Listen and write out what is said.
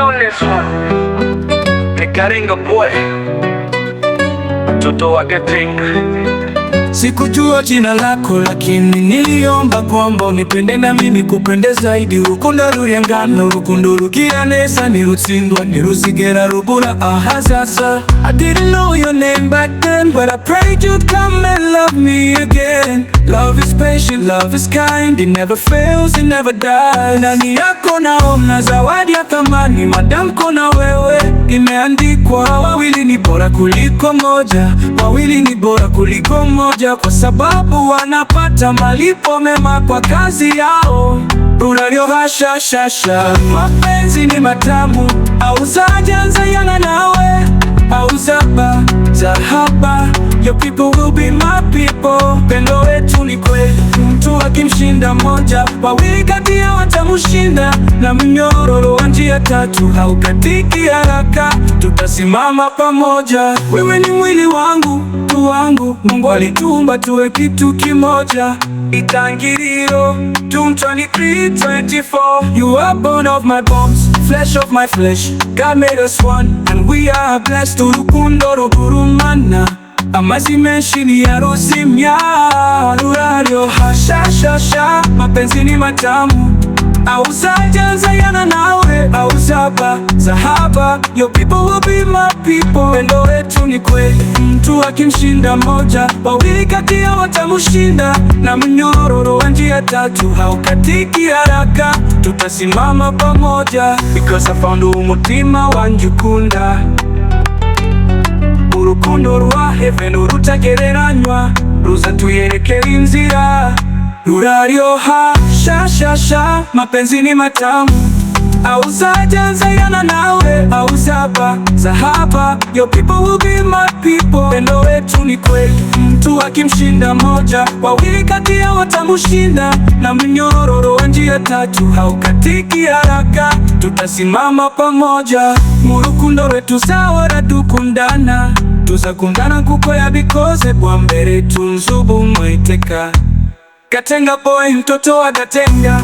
on this one. The Karinga boy, mtoto wa Gatenga. Sikujua jina lako lakini niliomba kwamba unipende na mimi kupende zaidi. Urukundo ruyangana, urukundo rugira neza, nirutsindwa ntiruzigera rubura ahazasa. I didn't know your name back then, but I prayed you'd come and love me again. Love is patient, love is kind, it never fails, it never dies. Ndani yako naona zawadi ya thamani, madam kona wewe imeandikwa. Wawili ni bora kuliko moja, wawili ni bora kuliko moja, kwa sababu wanapata malipo mema kwa kazi yao. Unaliohashashasha, mapenzi ni matamu, auzajanza yana nawe, auzaba zahaba. Your people will be my people. Pendo wetu ni kweli, mtu akimshinda moja, wawili kati yao watamushinda, na mnyororo wa njia tatu haukatiki haraka, tutasimama pamoja. Wewe ni mwili wangu, tu wangu, Mungu alituumba tuwe kitu kimoja. Itangiriro 23:24. You are bone of my bones, flesh of my flesh. God made us one, and we are blessed. Urukundo rugurumana, amazi menshi ni yaruzimya. Uraryohashashasha, mapenzi ni matamu, auzajanza yana nawe, auzaba zahaba. Your people will be my people. Pendo wetu ni kweli, mtu akimshinda moja, wawili kati yao watamushinda, na mnyororo wa njia tatu haukatiki haraka, tutasimama pamoja. Because I found umutima wanjukunda, urukundo rwa heaven rutagereranywa, ruza tuyerekera inzira. Ruraryoha shashasha, mapenzi ni matamu, auzajanza yana nawe, auzaba zahaba. Your people will be my people. Pendo wetu ni kweli, mtu akimshinda moja, wawili kati yao watamushinda, na mnyororo wa njia tatu haukatiki haraka, tutasimama pamoja. Murukundo rwetu sawora dukundana, tuzakundana kuko yabikoze bwa mbere tunzubu mwaiteka. Gatenga boy, mtoto wa Gatenga.